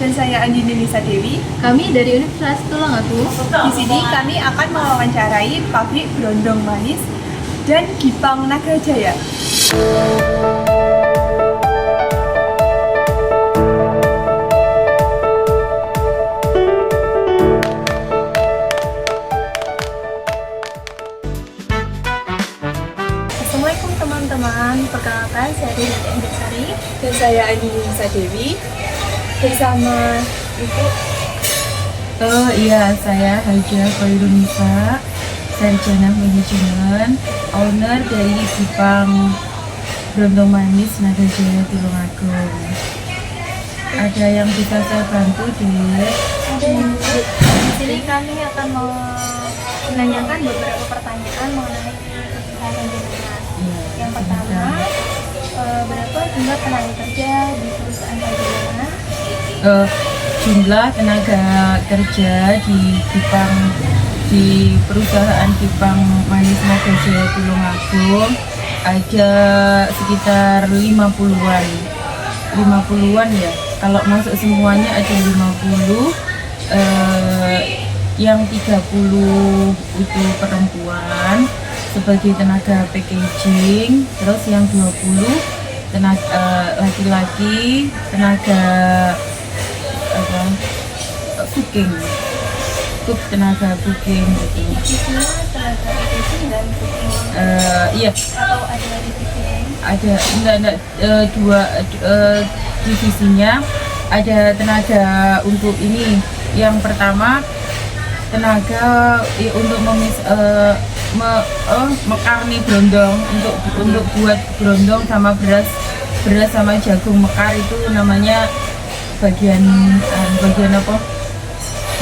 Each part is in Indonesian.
Dan saya Andini Nisa Dewi. Kami dari Universitas Tulungagung. Di sini kami akan mewawancarai pabrik Brondong Manis dan Gipang Nagrajaya. Assalamualaikum teman-teman, perkenalkan saya Dewi Endersari Dan saya Andini Nisa Dewi. bersama Ibu. Oh iya, saya Haja Khairunisa, Sarjana Manajemen, owner dari Gipang Brondong Manis Nagrajaya Tulungagung. Ada yang bisa saya bantu, Dek? Di sini kami akan menanyakan beberapa pertanyaan mengenai usaha jenengan. Yang pertama, berapa jumlah tenaga kerja di perusahaan jenengan? Jumlah tenaga kerja di perusahaan Gipang Manis Nagrajaya Tulungagung ada sekitar 50-an ya. Kalau masuk semuanya ada 50, yang 30 itu perempuan sebagai tenaga packaging, terus yang 20 tenaga laki-laki tenaga tenaga cooking gitu. Divisinya tenaga packaging dan cooking. Iya. Atau ada divisi lain? Ada enggak dua divisinya. Ada tenaga untuk ini. Yang pertama tenaga untuk mekarni brondong, untuk buat brondong sama beras sama jagung mekar, itu namanya bagian apa?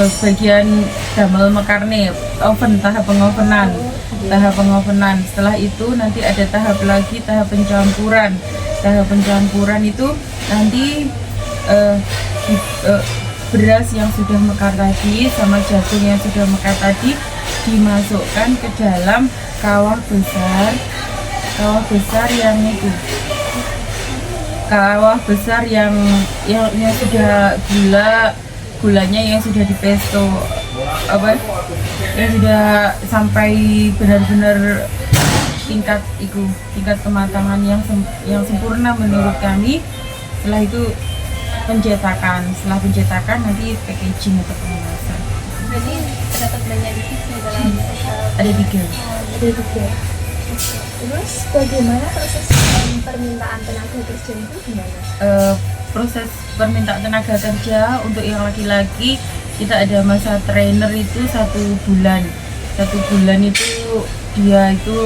Bagian damel mekarne, tahap pengovenan. Setelah itu nanti ada tahap pencampuran. Tahap pencampuran itu nanti beras yang sudah mekar tadi sama jagung yang sudah mekar tadi dimasukkan ke dalam kawah besar yang sudah gulanya yang sudah dipesto, yang sudah sampai benar-benar tingkat kematangan yang sempurna menurut kami. Setelah itu setelah pencetakan nanti packaging atau pengemasan. Jadi terdapat banyak divisi dalam Ada tiga. Terus bagaimana proses permintaan tenaga kerja itu gimana? Proses permintaan tenaga kerja untuk yang laki-laki kita ada masa trainer itu 1 bulan. 1 bulan itu dia itu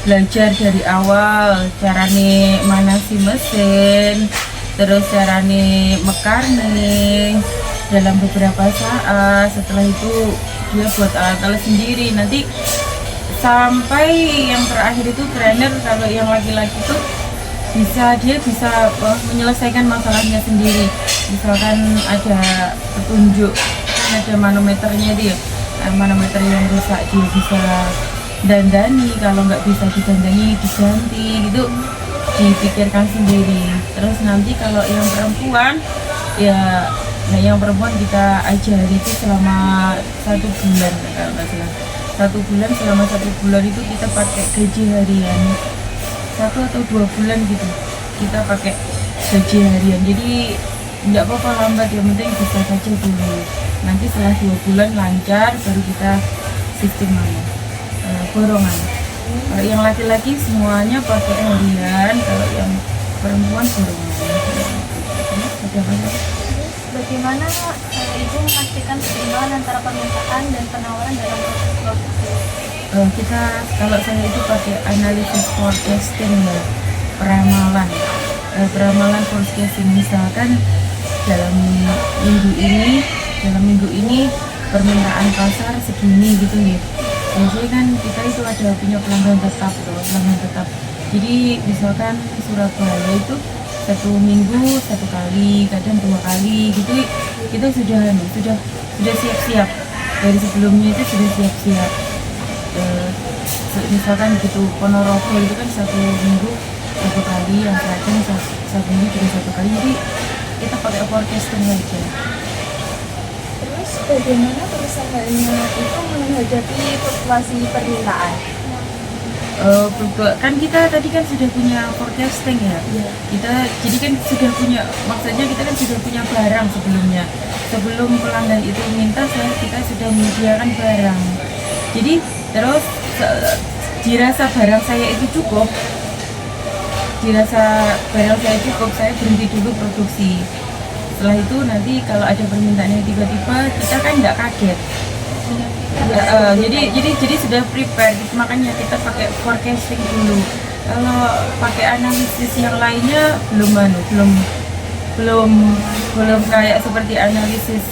belajar dari awal carane manasi mesin, terus carane mekarne dalam beberapa saat. Setelah itu dia buat alat-alat sendiri. Nanti sampai yang terakhir itu trainer, kalau yang laki-laki itu dia bisa menyelesaikan masalahnya sendiri. Misalkan ada petunjuk, ada manometernya dia, manometer yang rusak dia bisa dandani, kalau nggak bisa didandani diganti, gitu dipikirkan sendiri. Terus nanti kalau yang perempuan ya, yang perempuan kita ajari itu selama 1 bulan kalau nggak salah. 1 bulan, selama 1 bulan itu kita pakai gaji harian. 1 atau 2 bulan gitu kita pakai gaji harian, jadi nggak apa-apa lambat, yang penting bisa saja dulu. Nanti setelah 2 bulan lancar baru kita sistem borongan. Kalau yang laki-laki semuanya pakai harian, kalau yang perempuan borongan. Ada apa? Bagaimana Ibu memastikan keseimbangan antara permintaan dan penawaran dalam proses produksi? Kalau saya itu pakai analisis forecasting ya, peramalan forecasting. Misalkan dalam minggu ini permintaan pasar segini gitu ya. Biasanya kan kita itu ada punya pelanggan tetap. Jadi misalkan Surabaya itu 1 minggu 1 kali, kadang 2 kali gitu, kita sudah siap-siap dari sebelumnya, itu sudah siap-siap. Misalkan gitu Ponorogo itu kan 1 minggu 1 kali, yang Klaten 1 minggu juga 1 kali, jadi kita pakai forecasting aja. Terus bagaimana perusahaannya itu menghadapi fluktuasi permintaan? Kan kita tadi kan sudah punya forecasting ya. Iya. Kita jadi kan sudah punya, maksudnya kita kan sudah punya barang sebelumnya. Sebelum pelanggan itu minta, kita sudah menyediakan barang. Jadi terus dirasa barang saya itu cukup, saya berhenti dulu produksi. Setelah itu nanti kalau ada permintaan yang tiba-tiba, kita kan nggak kaget. Jadi sudah prepare, makanya kita pakai forecasting dulu. Kalau pakai analisis yang lainnya belum kayak seperti analisis.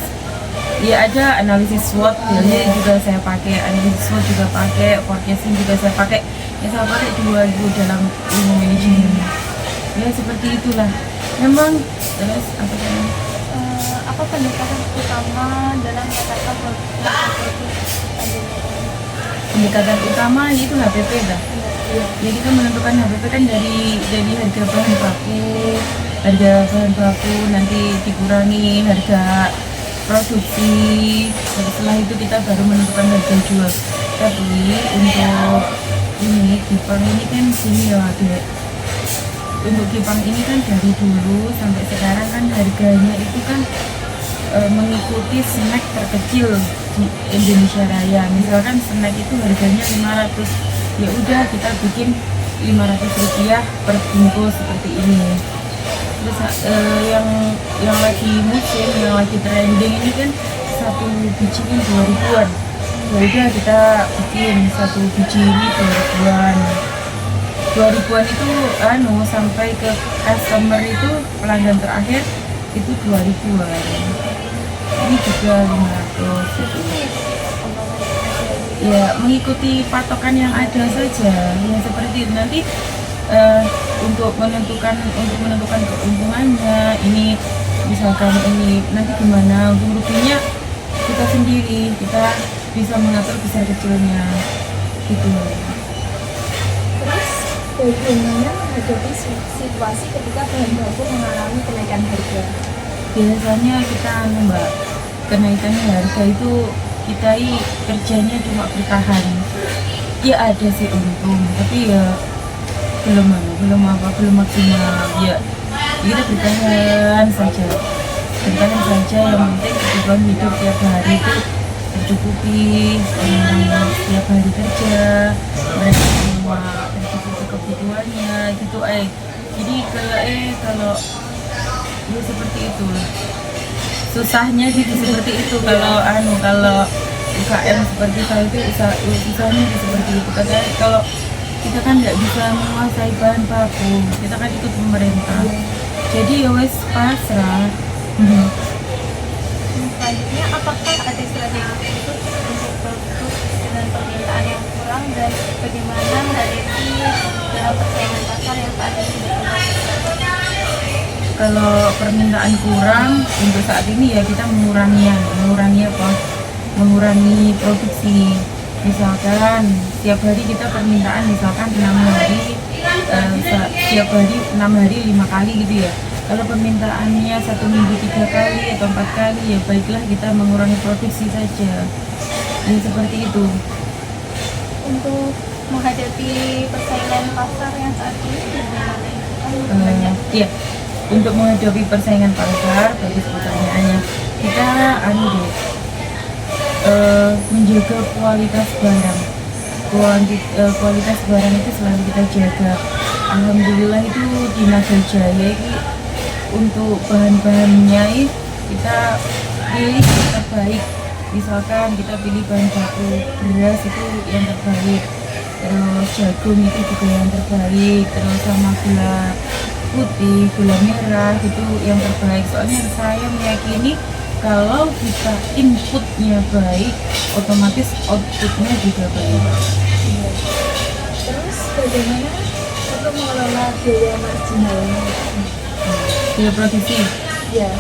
Ya ada analisis SWOT, biasanya juga saya pakai analisis SWOT, juga pakai forecasting, juga saya pakai. Ya saya pakai dua itu dalam ilmu manajemen. Ya seperti itulah. Memang terus apa namanya? Apa pendekatan utama dalam menetapkan produk Pendekatan utama itu HPP dah. Ya kita menentukan HPP kan dari harga bahan baku nanti dikurangi harga produksi. Setelah itu kita baru menentukan harga jual. Tapi untuk ini Gipang ini kan sini ya Dek. Untuk Gipang ini kan dari dulu sampai sekarang kan harganya itu kan mengikuti snack terkecil di Indonesia Raya. Misalkan snack itu harganya 500, ya udah kita bikin 500 rupiah per bungkus seperti ini. Terus yang lagi musim, yang lagi trending ini kan satu biji ini 2000-an. Ya udah kita bikin satu biji ini 2000-an. 2000-an itu sampai ke customer itu pelanggan terakhir itu 2000-an. Ini juga 500 gitu. Ya mengikuti patokan yang ada saja, yang seperti itu. Nanti untuk menentukan keuntungannya, ini misalkan ini nanti gimana untung ruginya kita sendiri, kita bisa mengatur besar kecilnya gitu. Terus bagaimana menghadapi situasi ketika bahan baku mengalami kenaikan harga? Biasanya kita Mbak, kenaikan harga itu kita kerjanya cuma bertahan. Ya ada sih untung, tapi ya belum maksimal. Ya kita bertahan saja. Yang penting kebutuhan hidup tiap hari itu tercukupi. Tiap hari kerja, mereka semua tercukupi kebutuhannya gitu. Jadi kalau ya seperti itu. Susahnya gitu seperti itu kalau UKM seperti saya itu usahanya seperti itu. Karena kalau kita kan nggak bisa menguasai bahan baku, kita kan ikut pemerintah. Jadi ya wes pasrah. Selanjutnya, apakah ada strategi khusus untuk produk dengan permintaan yang kurang dan bagaimana menghadapi dalam persaingan pasar yang saat ini sudah Kalau permintaan kurang untuk saat ini ya kita mengurangi produksi. Misalkan setiap hari kita permintaan misalkan 6 hari, setiap hari 6 hari 5 kali gitu ya. Kalau permintaannya 1 minggu 3 kali atau 4 kali, ya baiklah kita mengurangi produksi saja. Ya seperti itu. untuk menghadapi persaingan pasar yang saat ini bagaimana? Iya, untuk menghadapi persaingan pasar, bagus pertanyaannya. Kita menjaga kualitas barang. Kualitas barang itu selalu kita jaga. Alhamdulillah itu di Naga Jaya ini untuk bahan-bahannya kita pilih yang terbaik. Misalkan kita pilih bahan baku beras itu yang terbaik, terus jagung itu juga yang terbaik, terus sama gula putih, gula merah itu yang terbaik. Soalnya saya meyakini kalau kita inputnya baik, otomatis outputnya juga baik. Terus bagaimana untuk mengelola biaya marginalnya? Biaya produksi, Ya,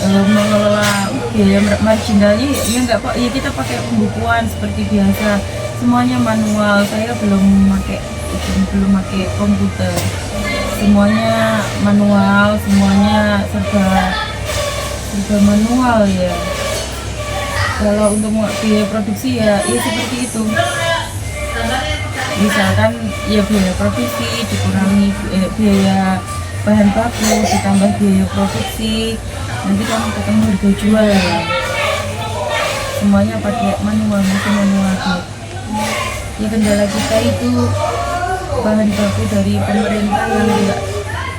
mengelola biaya marginalnya ya nggak pak, ya kita pakai pembukuan seperti biasa, semuanya manual. Saya belum pakai komputer, semuanya manual, semuanya serba harga manual ya. Kalau untuk biaya produksi ya seperti itu. Misalkan ya biaya produksi dikurangi biaya bahan baku ditambah biaya produksi, nanti kan ketemu harga jual ya. Semuanya pakai manual, masih manual ya. Ya kendala kita itu bahan baku dari pemerintah yang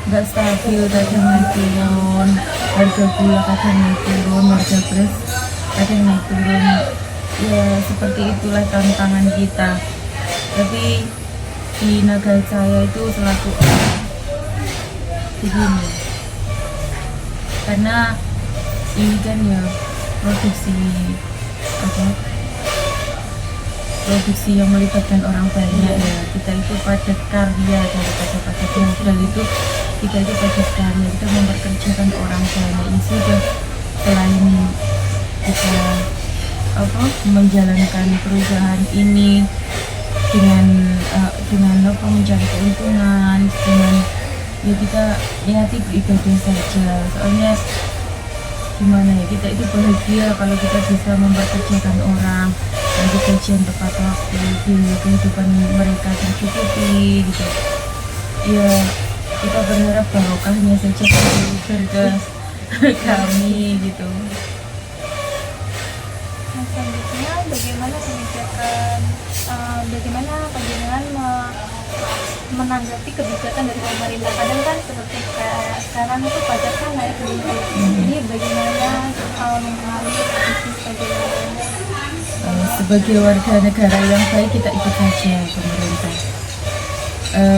nggak stabil, kadang naik turun, harga gula kadang naik turun, harga beras kadang naik turun. Ya seperti itulah tantangan kita. Tapi di negara saya itu selaku begini, karena ini kan ya produksi yang melibatkan orang banyak ya. Kita itu padat karya, daripada padat modal itu kita itu padat karya, kita memperkerjakan orang banyak. Ini sudah selain kita menjalankan perusahaan ini dengan mencari keuntungan, dengan ya kita niati beribadah saja. Soalnya gimana ya, kita itu bahagia kalau kita bisa memperkerjakan orang dan gajian tepat waktu, biaya kehidupan mereka tercukupi gitu ya. Kita berharap barokahnya saja keluarga kami gitu. Nah, selanjutnya bagaimana kebijakan bagaimana panjenengan menanggapi kebijakan dari pemerintah? Kadang kan seperti kayak sekarang itu pajak kan naik tinggi. Ini bagaimana mengalami bisnis bagaimana? Sebagai warga negara yang baik kita ikut saja pemerintah.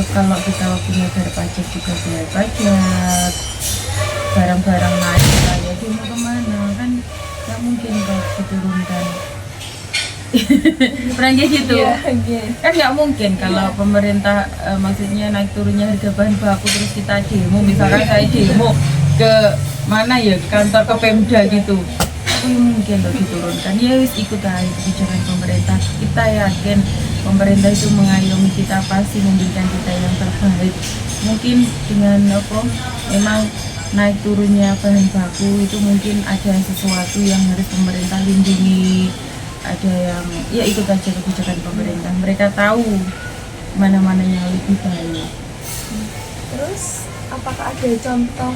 Kalau kita punya bayar pajak juga bayar pajak, barang-barang naik ya dia mau kemana kan nggak mungkin kalau diturunkan. Pernah gitu kan nggak mungkin kalau pemerintah maksudnya naik turunnya harga bahan baku terus kita demo, misalkan saya demo ke mana ya, kantor ke Pemda gitu, mungkin loh diturunkan. Ya wis ikut aja kebijakan pemerintah. Kita yakin pemerintah itu mengayomi kita, pasti memberikan kita yang terbaik. Mungkin dengan memang naik turunnya bahan baku itu mungkin ada sesuatu yang harus pemerintah lindungi, ada yang ya ikut aja kebijakan pemerintah. Mereka tahu mana-mana yang lebih baik. Terus apakah ada contoh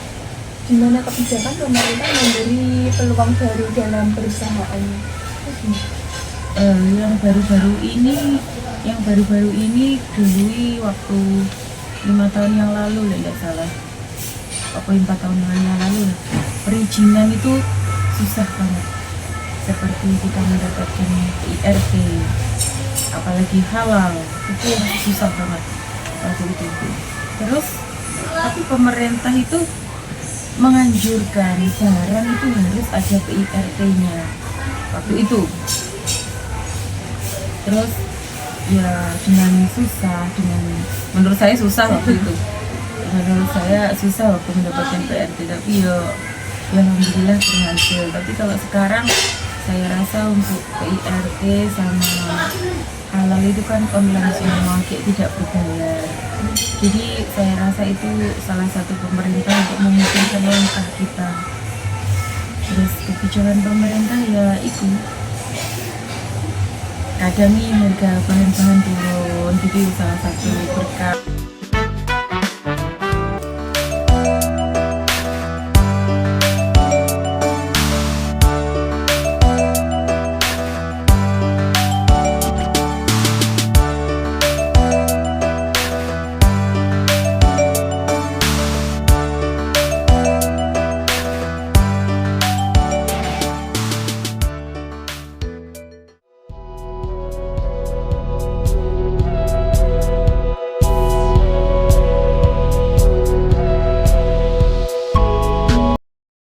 di mana kebijakan pemerintah memberi peluang baru dalam perusahaannya? Yang baru-baru ini dulu waktu 5 tahun yang lalu lah tidak salah, apa 4 tahun yang lalu, perizinan itu susah banget. Seperti kita mendapatkan IRT, apalagi halal, itu susah banget waktu itu. Terus tapi pemerintah itu menganjurkan barang itu harus ada IRT-nya waktu itu. Terus ya dengan menurut saya susah waktu itu. Menurut saya susah waktu mendapatkan PRT, tapi ya alhamdulillah berhasil. Tapi kalau sekarang saya rasa untuk PIRT sama halal itu kan online semua, kayak tidak berbayar. Jadi saya rasa itu salah satu pemerintah untuk memungkinkan langkah kita. Terus kebijakan pemerintah ya itu kadang nih harga bahan-bahan turun, jadi salah satu berkah.